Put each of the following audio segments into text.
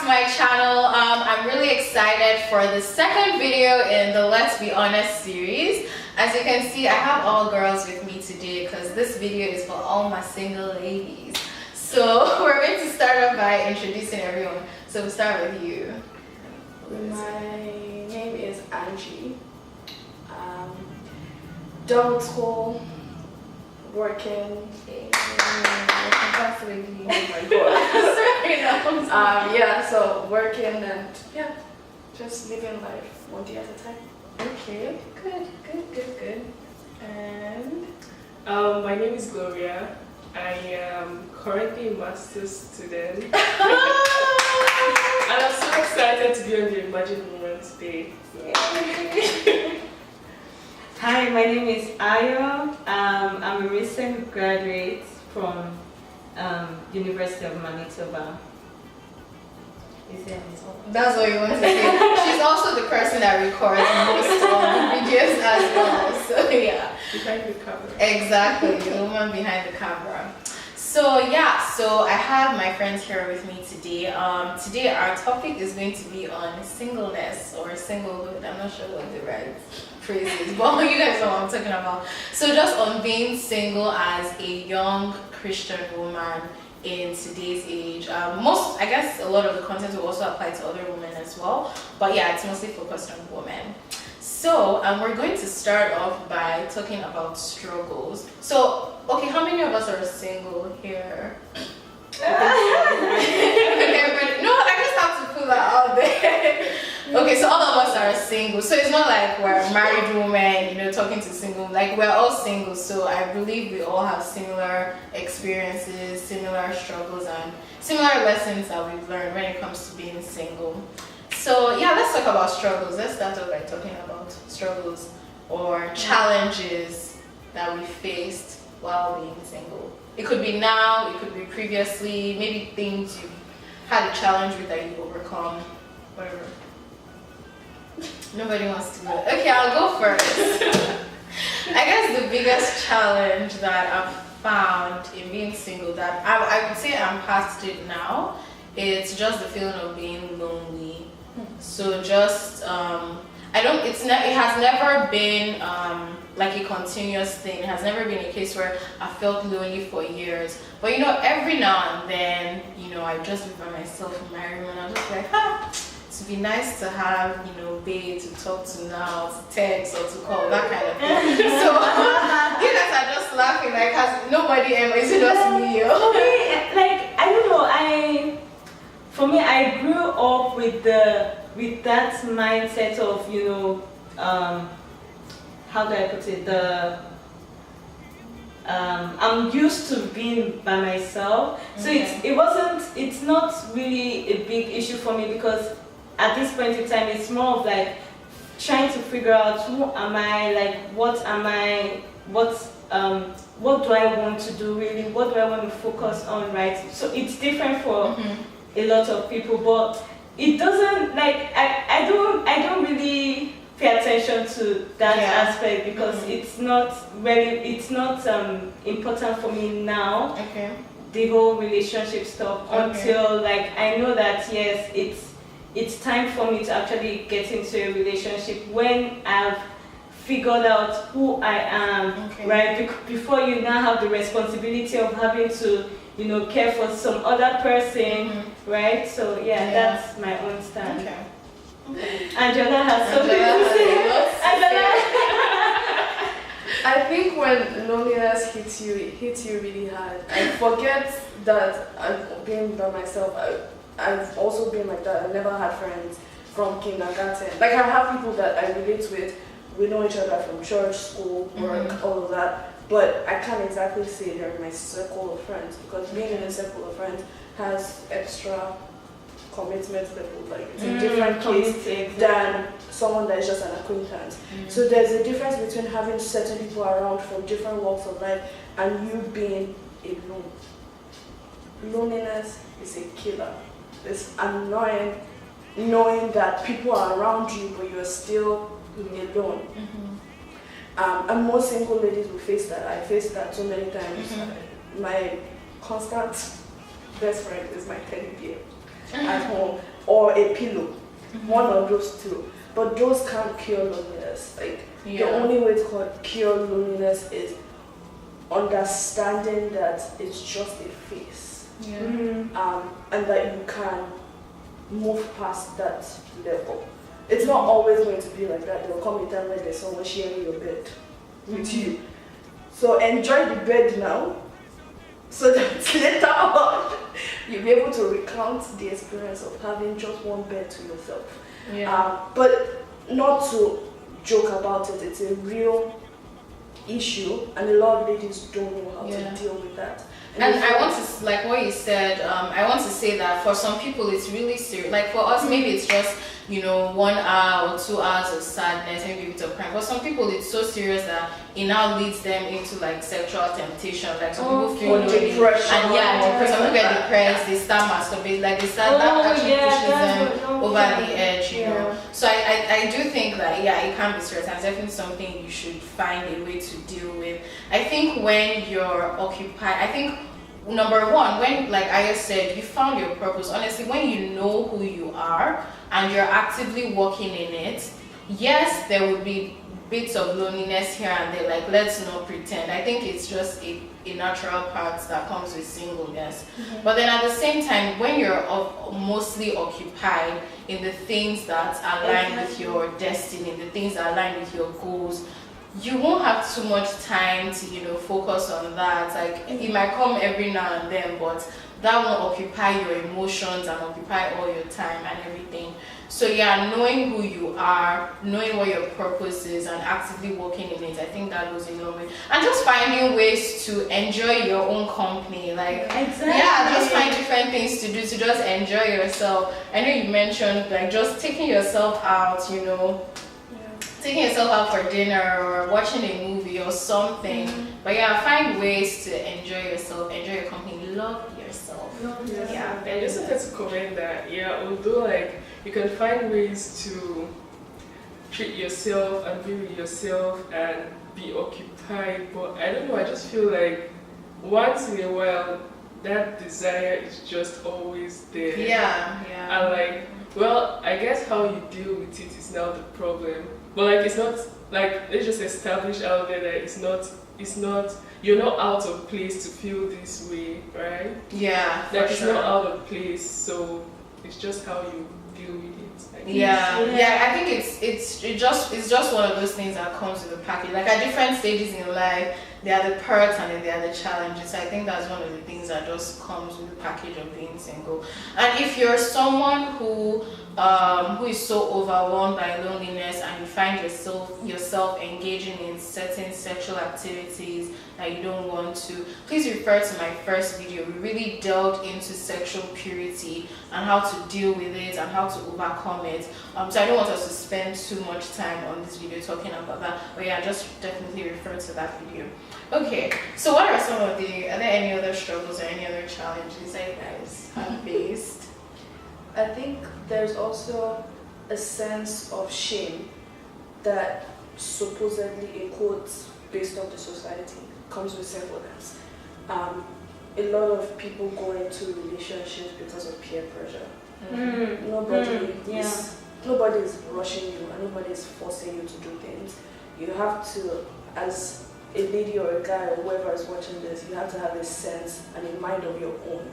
to my channel. I'm really excited for the second video in the Let's Be Honest series. As you can see, I have all girls with me today because this video is for all my single ladies. So we're going to start off by introducing everyone. So we'll start with you. My name is Angie. Double school, working. Yeah, so working and yeah, just living life one day at a time. Okay, good. And my name is Gloria. I am currently a master's student. And I'm so excited to be on the Imagine Woman today. Hi, my name is Ayo. I'm a recent graduate from University of Manitoba. that's what you want to say. She's also the person that records most of the videos as well. So yeah. Behind the camera. Exactly, the woman behind the camera. So yeah, so I have my friends here with me today. Today our topic is going to be on singleness or singlehood. I'm not sure what the right phrase is, but you guys know what I'm talking about. So just on being single as a young Christian woman in today's age. I guess a lot of the content will also apply to other women as well, but yeah, it's mostly focused on women. So we're going to start off by talking about struggles. So okay, how many of us are single here? Okay, but no, I just have to put that out there. Okay, so all of us are single. So it's not like we're married women, talking to single. Like we're all single. So I believe we all have similar experiences, similar struggles, and similar lessons that we've learned when it comes to being single. So yeah, let's talk about struggles. Let's start off by talking about struggles or challenges that we faced while being single. It could be now, it could be previously, maybe things you had a challenge with that you overcome, whatever. Nobody wants to go. Okay, I'll go first. I guess the biggest challenge that I've found in being single, that I would say I'm past it now, it's just the feeling of being lonely. So just it has never been like a continuous thing. It has never been a case where I felt lonely for years. But every now and then, I just be by myself in my room and I'm just like, it'd be nice to have, babe to talk to now, to text or to call, that kind of thing. So you guys are just laughing like has nobody ever, is it just me? Like, I don't know, for me, I grew up with that mindset of, how do I put it, I'm used to being by myself. So it's not really a big issue for me, because at this point in time, it's more of like trying to figure out who am I, like what am I, what do I want to do really, what do I want to focus on, right? So it's different for a lot of people, but it doesn't, like, I don't really pay attention to that aspect, because it's not important for me now. Okay. The whole relationship stuff until like I know that yes, it's time for me to actually get into a relationship when I've figured out who I am, right? Before you now have the responsibility of having to, care for some other person, right? So yeah, that's my own stand. Okay. Angela has something to say. Angela. I think when loneliness hits you, it hits you really hard. I forget that I've been by myself. I've also been like that. I never had friends from kindergarten. Like I have people that I relate with. We know each other from church, school, work, all of that. But I can't exactly say they're my circle of friends, because being in a circle of friends has extra commitment level. Like it's a different case than someone that is just an acquaintance. So there's a difference between having certain people around from different walks of life and you being alone. Loneliness is a killer. It's annoying knowing that people are around you but you're still alone. And most single ladies will face that. I faced that so many times. My constant best friend is my teddy bear at home. or a pillow. One of those two. But those can't cure loneliness. Like the only way to cure loneliness is understanding that it's just a phase. And that you can move past that level. It's not always going to be like that. There will come a time where there's someone sharing your bed with you. So enjoy the bed now, so that later on you'll be able to recount the experience of having just one bed to yourself. But not to joke about it, it's a real issue, and a lot of ladies don't know how to deal with that. And I want to, like what you said, I want to say that for some people it's really serious. Like for us, maybe it's just, 1 hour or 2 hours of sadness, maybe a bit of crying. For some people it's so serious that it now leads them into like sexual temptation. Like some people feel depression. And depression. Some people get depressed, they start masturbating, like they start that actually pushes them over the edge, So I do think that it can be serious, and it's definitely something you should find a way to deal with. I think when you're occupied, number one, when, like Aya said, you found your purpose. Honestly, when you know who you are and you're actively working in it, yes, there would be bits of loneliness here and there, like let's not pretend. I think it's just a natural part that comes with singleness. But then at the same time, when you're mostly occupied in the things that align with your destiny, the things that align with your goals, you won't have too much time to focus on that. Like it might come every now and then, but that won't occupy your emotions and occupy all your time and everything. So knowing who you are, knowing what your purpose is, and actively working in it, I think that goes a long way. And just finding ways to enjoy your own company, like just find different things to do to just enjoy yourself. I know you mentioned like just taking yourself out, taking yourself out for dinner or watching a movie or something. But find ways to enjoy yourself, enjoy your company, love yourself. And just wanted to comment that although like you can find ways to treat yourself and be with yourself and be occupied, but I don't know, I just feel like once in a while that desire is just always there. And like, well, I guess how you deal with it is now the problem. But like it's not like, let's just establish out there that it's not you're not out of place to feel this way, right? Like it's not out of place, so it's just how you deal with it. I think it's just one of those things that comes with the package. Like at different stages in life, there are the perks and then there are the challenges. I think that's one of the things that just comes with the package of being single. And if you're someone who is so overwhelmed by loneliness and you find yourself engaging in certain sexual activities that you don't want to, please refer to my first video. We really delved into sexual purity and how to deal with it and how to overcome it. So I don't want us to spend too much time on this video talking about that, but just definitely refer to that video. Okay, so what are are there any other struggles or any other challenges that you guys have faced? I think there's also a sense of shame that supposedly, in quotes, based on the society, comes with singleness. A lot of people go into relationships because of peer pressure. Nobody is rushing you and nobody is forcing you to do things. You have to, as a lady or a guy or whoever is watching this, you have to have a sense and a mind of your own.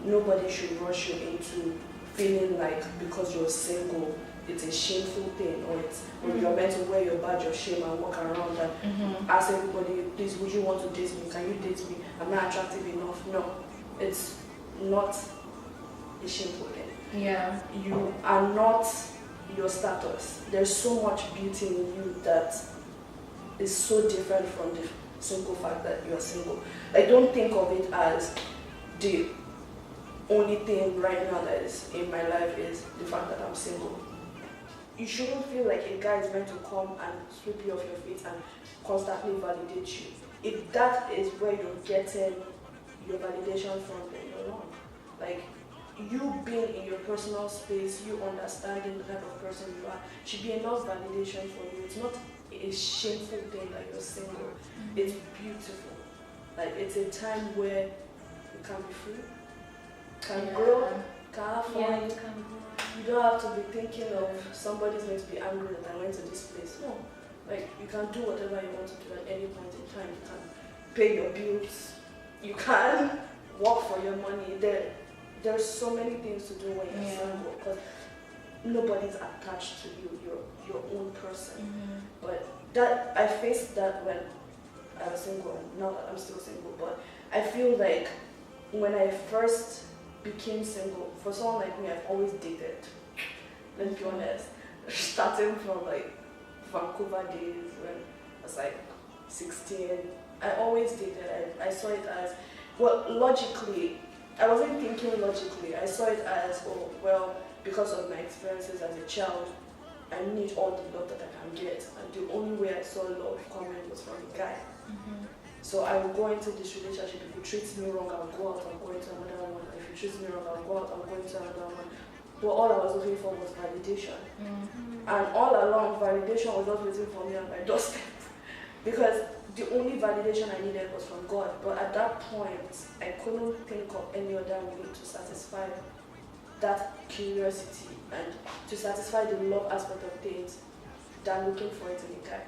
Nobody should rush you into feeling like because you're single, it's a shameful thing, or you're meant to wear your badge of shame and walk around and ask everybody, please, would you want to date me? Can you date me? I'm not attractive enough. No, it's not a shameful thing. You are not your status. There's so much beauty in you that is so different from the simple fact that you're single. Like, don't think of it as the only thing right now that is in my life is the fact that I'm single. You shouldn't feel like a guy is meant to come and sweep you off your feet and constantly validate you. If that is where you're getting your validation from, then you're wrong. Like, you being in your personal space, you understanding the type of person you are, should be enough validation for you. It's not a shameful thing that you're single. It's beautiful. Like, it's a time where you can be free, can grow, can have fun. you don't have to be thinking of somebody's going to be angry that I went to this place. No. Like, you can do whatever you want to do at any point in time. You can pay your bills. You can work for your money. There's so many things to do when you're single, because nobody's attached to you. You're your own person. But that I faced that when I was single, and now that I'm still single. But I feel like when I first became single, for someone like me, I've always dated. Let's be honest. Starting from like Vancouver days when I was like 16, I always dated. I saw it as, well, logically, I wasn't thinking logically. I saw it as, oh, well, because of my experiences as a child, I need all the love that I can get. And the only way I saw love coming was from a guy. So I will go into this relationship. If you treat me wrong, I'll go out and go into another one. If you treat me wrong, I'll go out and go into another one. But all I was looking for was validation. And all along, validation was not waiting for me on my doorstep. Because the only validation I needed was from God. But at that point, I couldn't think of any other way to satisfy that curiosity and to satisfy the love aspect of things than looking for it in a guy.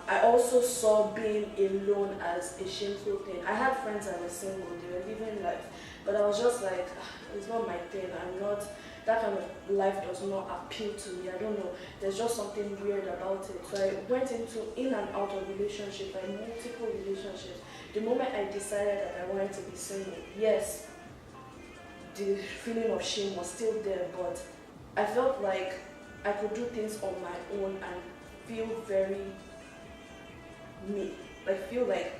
I also saw being alone as a shameful thing. I had friends that were single, they were living life, but I was just like, it's not my thing. I'm not, that kind of life does not appeal to me. I don't know, there's just something weird about it. So I went in and out of relationships, like multiple relationships. The moment I decided that I wanted to be single, yes, the feeling of shame was still there, but I felt like I could do things on my own and feel very me, like feel like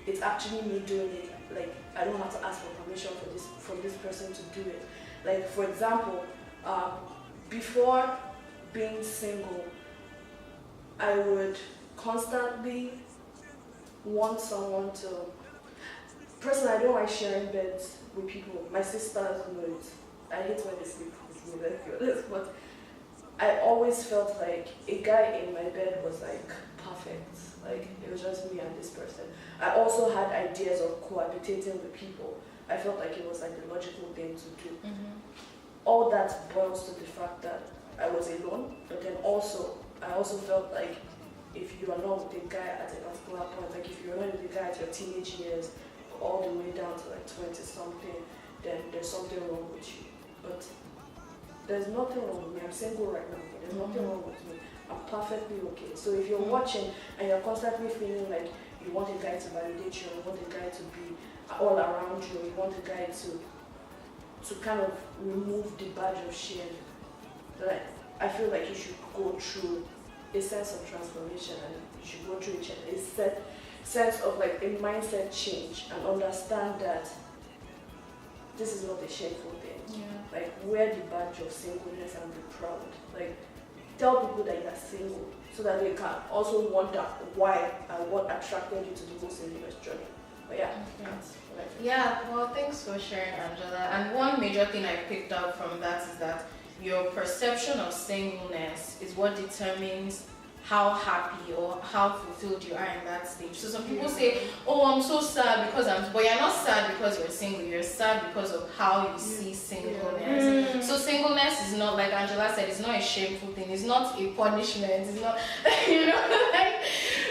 it's actually me doing it. Like I don't have to ask for permission from this person to do it. Like for example, before being single, I would constantly want someone to. Personally, I don't like sharing beds with people. My sisters know it. I hate when they sleep with me, let's be honest, but I always felt like a guy in my bed was like perfect. Like it was just me and this person. I also had ideas of cohabitating with people. I felt like it was like the logical thing to do. All that boils to the fact that I was alone, but then also I also felt like if you are not with a guy at a particular point, like if you're not with a guy at your teenage years, all the way down to like 20 something, then there's something wrong with you. But there's nothing wrong with me. I'm single right now, but there's nothing wrong with me. I'm perfectly okay. So if you're watching and you're constantly feeling like you want a guy to validate you, you want a guy to be all around you, you want a guy to kind of remove the badge of shame, like I feel like you should go through a sense of transformation, and you should go through a sense of like a mindset change and understand that this is not a shameful thing. Like wear the badge of singleness and be proud. Like tell people that you are single so that they can also wonder why and what attracted you to the whole singleness journey. But yeah, that's what I think. Yeah, well, thanks for sharing, Angela. And one major thing I picked up from that is that your perception of singleness is what determines how happy or how fulfilled you are in that stage. So some people say, oh, I'm so sad because but you're not sad because you're single, you're sad because of how you see singleness. So singleness is not, like Angela said, it's not a shameful thing, it's not a punishment, it's not, like,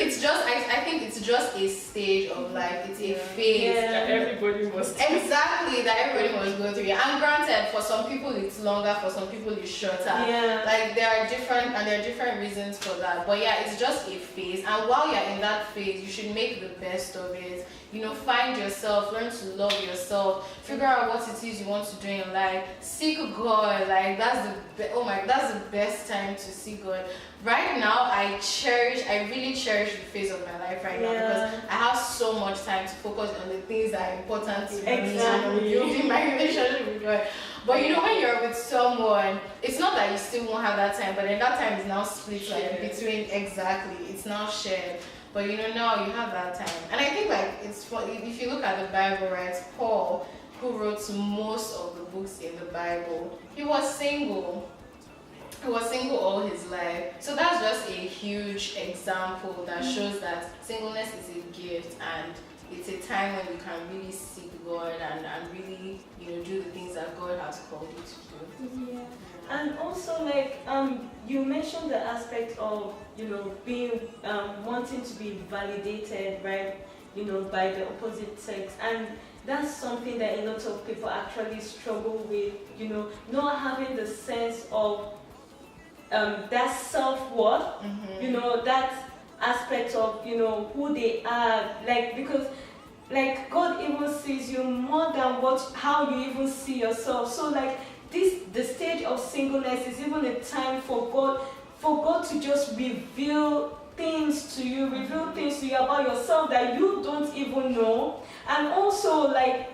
it's just, I think it's just a stage of life, it's a phase. That everybody must Exactly, that everybody must go through. And granted, for some people it's longer, for some people it's shorter. Like there are different reasons for that. But yeah, it's just a phase, and while you're in that phase, you should make the best of it. Find yourself, learn to love yourself, figure out what it is you want to do in life, seek God. Like that's the best time to seek God. Right now, I really cherish the phase of my life right now because I have so much time to focus on the things that are important to me and building my relationship with God. But when you're with someone, it's not that you still won't have that time, but then that time is now split like between, exactly, it's now shared. But now you have that time. And I think like it's funny, if you look at the Bible, right, Paul, who wrote most of the books in the Bible, he was single. He was single all his life. So that's just a huge example that shows that singleness is a gift and it's a time when you can really seek God and really, do the things that God has called you to do. Yeah. And also, like, you mentioned the aspect of, being, wanting to be validated, right, by the opposite sex. And that's something that a lot of people actually struggle with, not having the sense of that self-worth, that aspect of, who they are, like, because like God even sees you more than how you even see yourself. So like the stage of singleness is even a time for God to just reveal things to you about yourself that you don't even know. And also, like,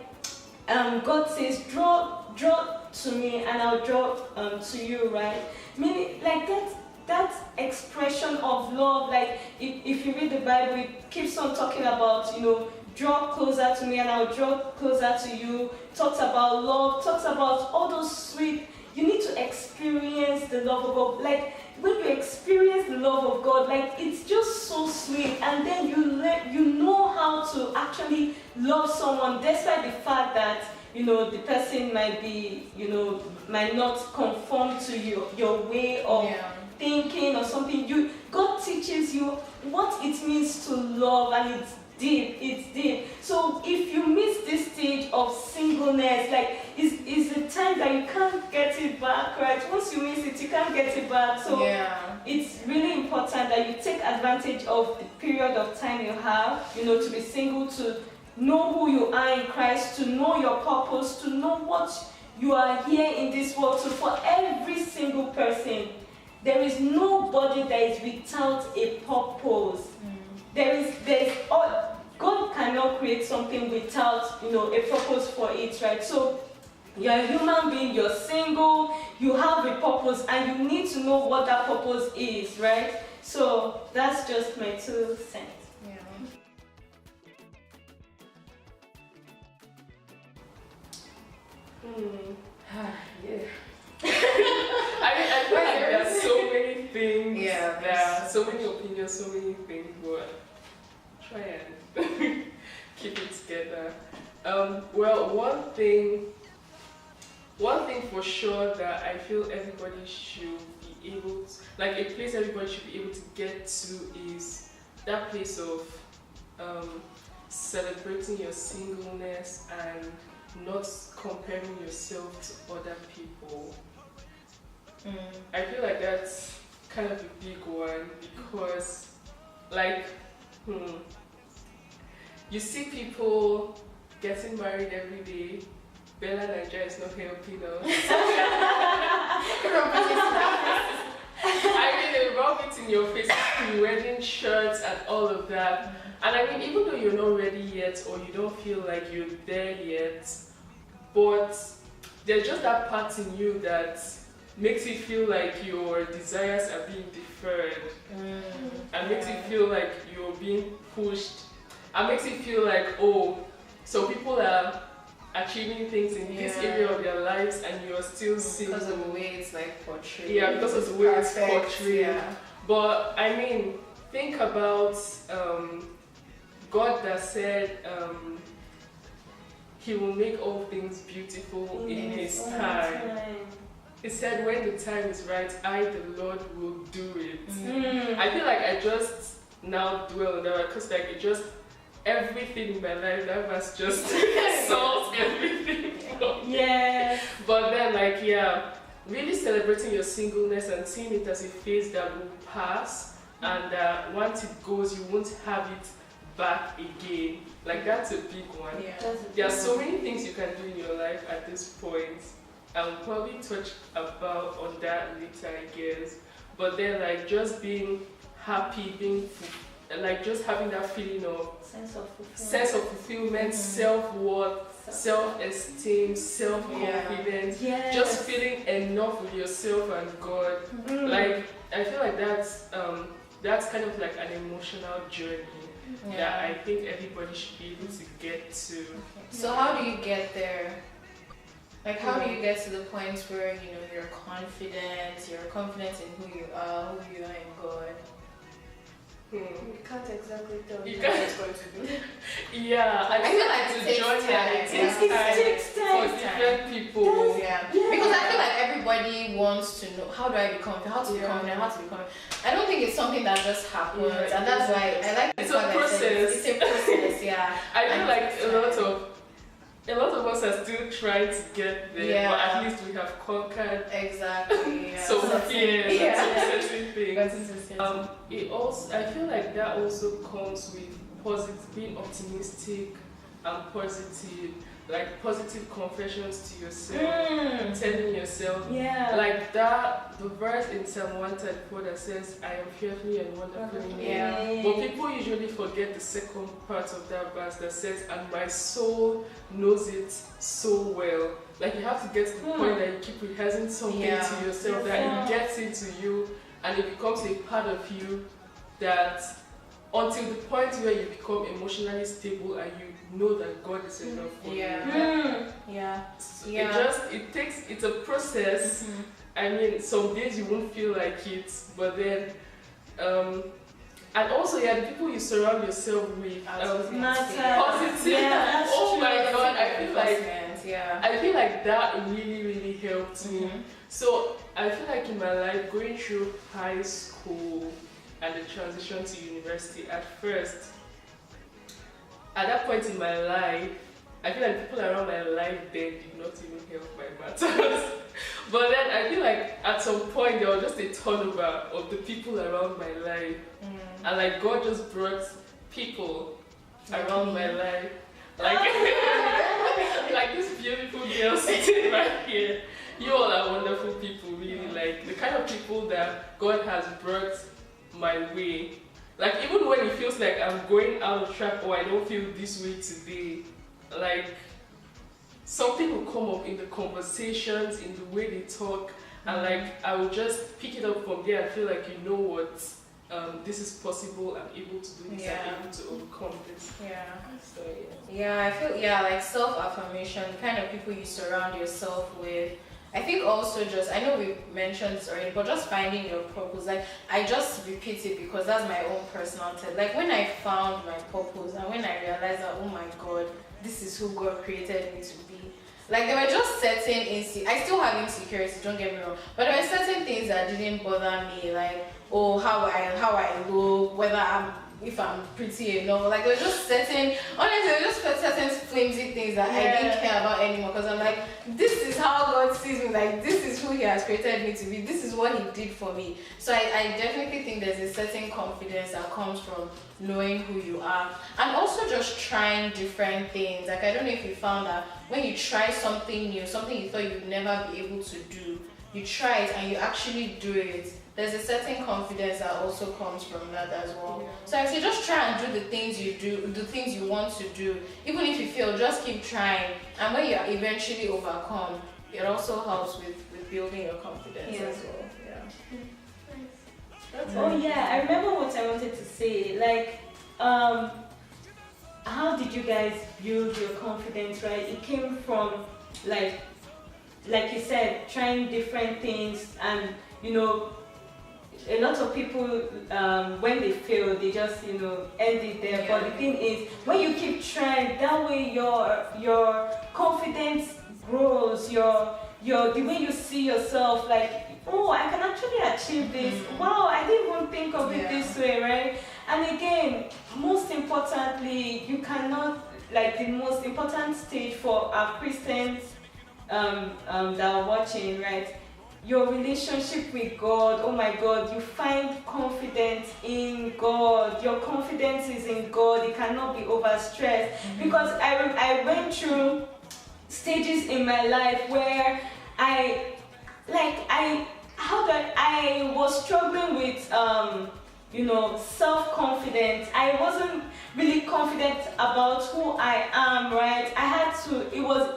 God says, draw to me and I'll draw to you, right? Meaning, like, that expression of love, like if you read the Bible, it keeps on talking about, draw closer to me and I'll draw closer to you. Talks about love, talks about all those sweet. You need to experience the love of God. Like, when you experience the love of God, like, it's just so sweet. And then you know how to actually love someone, despite the fact that, the person might be, might not conform to your way of thinking or something. God teaches you what it means to love, and it's deep. So if you miss this stage of singleness, like, it's a time that you can't get it back, right? Once you miss it, you can't get it back. So it's really important that you take advantage of the period of time you have, to be single, to know who you are in Christ, to know your purpose, to know what you are here in this world. So for every single person, there is nobody that is without a purpose. God cannot create something without, a purpose for it, right? So you're a human being, you're single, you have a purpose, and you need to know what that purpose is, right? So that's just my 2 cents. Yeah. Yeah. I feel like there are so many things, Yeah, there are so many opinions, so many things, but try and keep it together. Well, one thing for sure that I feel everybody should be able to, like, a place everybody should be able to get to is that place of celebrating your singleness and not comparing yourself to other people. I feel like that's kind of a big one because, like, you see people getting married every day. Bella Nigeria is not helping us. I mean, they rub it in your face, pre-wedding shirts and all of that. And I mean, even though you're not ready yet or you don't feel like you're there yet, but there's just that part in you that makes you feel like your desires are being deferred and makes you feel like you're being pushed and makes you feel like, oh, so people are achieving things in this area of their lives and you're still single. Because of the way it's like portrayed. Yeah, because of the way it's Perfect, portrayed. yeah. But I mean, think about God that said He will make all things beautiful in His time. He said, when the time is right, I, the Lord, will do it. I feel like I just now dwell on that because, like, it just, everything in my life, that was just solves everything. Yeah. But then, like, yeah, really celebrating your singleness and seeing it as a phase that will pass, and once it goes, you won't have it back again. Like, that's a big one. Yeah. There are so many things you can do in your life at this point. I'll probably touch about on that later, I guess. But then, like, just being happy, like, just having that feeling of sense of fulfillment, self-worth, self-esteem, self-confidence, just feeling enough with yourself and God. Like, I feel like that's kind of like an emotional journey that I think everybody should be able to get to. So how do you get there? Like, how do you get to the point where, you're confident in who you are in God? You can't exactly tell You you can't- what it's going to be. Yeah, I feel like it to takes join time. that, it takes It time takes time. for different people. Yeah. Yeah. Because I feel like everybody wants to know how do I become, how to be Yeah. confident, how to become. I don't think it's something that just happens, Yeah, and that's why I like. It's the a fact that I said process. It's a process, yeah. I feel And like it's a lot of us are still trying to get there, Yeah. but at least we have conquered Exactly. Yeah. some fears and Yeah. some certain things. But it's a It also, I feel like that also comes with being optimistic and positive, like positive confessions to yourself, telling yourself, Yeah. like that, the verse in Psalm 134 that says, I am fearfully and wonderfully made. Yeah. But people usually forget the second part of that verse that says, and my soul knows it so well. Like you have to get to the point that you keep rehearsing something Yeah. to yourself, that it gets into you and it becomes a part of you, that until the point where you become emotionally stable and you know that God is enough for you. Yeah. It's a process. I mean, some days you won't feel like it, but then, and also, yeah, the people you surround yourself with, Matter. positive. Yeah, that's Oh true. my God, I I feel like that really helped me. So I feel like in my life, going through high school and the transition to university, at first, at that point in my life, I feel like people around my life then did not even help my matters. But then I feel like at some point there was just a turnover of the people around my life. And like God just brought people around my life. Like, like this beautiful girl sitting right here. You all are wonderful people, really. Like the kind of people that God has brought my way. Like even when it feels like I'm going out of track or I don't feel this way today, like something will come up in the conversations, in the way they talk, and like I will just pick it up from there and feel like, you know what, this is possible, I'm able to do this, I'm able to overcome this. So I feel like self-affirmation, the kind of people you surround yourself with. I think also just, I know we mentioned this already, but just finding your purpose. Like I just repeat it because that's my own personal test. Like when I found my purpose and when I realized that, oh my God, this is who God created me to be. Like there were just certain I still have insecurities, don't get me wrong, but there were certain things that didn't bother me, like how I look, if I'm pretty enough. Like there were just certain flimsy things that I didn't care about anymore, because I'm like, this is how God sees me, like this is who He has created me to be, this is what He did for me. So I definitely think there's a certain confidence that comes from knowing who you are, and also just trying different things. Like I don't know if you found that when you try something new, something you thought you'd never be able to do, you try it and you actually do it, there's a certain confidence that also comes from that as well. So I say just try and do the things you do, the things you want to do. Even if you fail, just keep trying. And when you eventually overcome, it also helps with building your confidence as well. Oh yeah, I remember what I wanted to say. Like, how did you guys build your confidence, right? It came from like you said, trying different things, and a lot of people, when they fail, they just, end it there. But the thing is, when you keep trying, that way your confidence grows. The way you see yourself, like, oh, I can actually achieve this. Wow, I didn't even think of it this way, right? And again, most importantly, you cannot, like the most important stage for our Christians that are watching, right? Your relationship with God, oh my God, you find confidence in God. Your confidence is in God. It cannot be overstressed. Because I went through stages in my life where I was struggling with self-confidence. I wasn't really confident about who I am, right? It was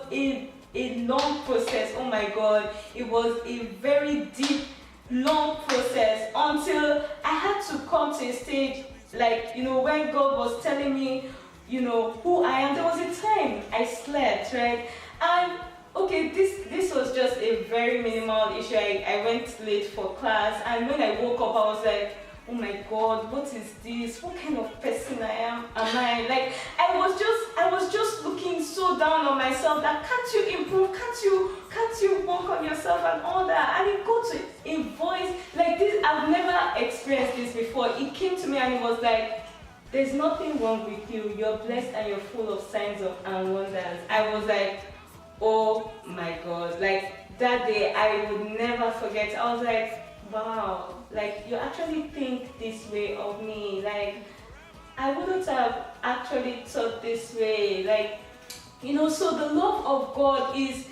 a long process. Oh my God, it was a very deep, long process until I had to come to a stage, like, when God was telling me, who I am. There was a time I slept, right? And okay, this was just a very minimal issue. I went late for class, and when I woke up, I was like, oh my God, what is this? What kind of person am I? Like I was just looking so down on myself that can't you improve? Can't you work on yourself and all that? And it got to a voice like this. I've never experienced this before. It came to me and it was like, there's nothing wrong with you. You're blessed and you're full of signs and wonders. I was like, oh my God. Like that day I would never forget. I was like, wow, like you actually think this way of me. Like I wouldn't have actually thought this way. Like, you know, so the love of God is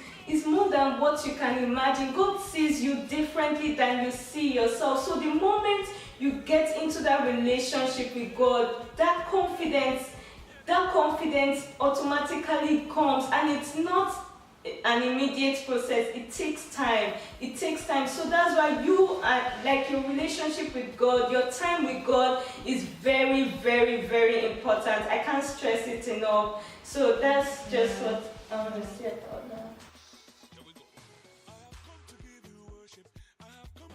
more than what you can imagine. God sees you differently than you see yourself. So the moment you get into that relationship with God, that confidence automatically comes, and it's not an immediate process. It takes time. So that's why you are, like, your relationship with God, your time with God is very, very, very important. I can't stress it enough. So that's just what I want to say about that.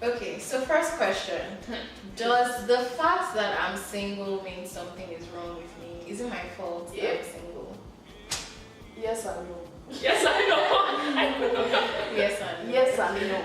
Okay, so first question. Does the fact that I'm single mean something is wrong with me? Is it my fault that I'm single? Yes and no. Yes, I know. Yes and no. Yes and no.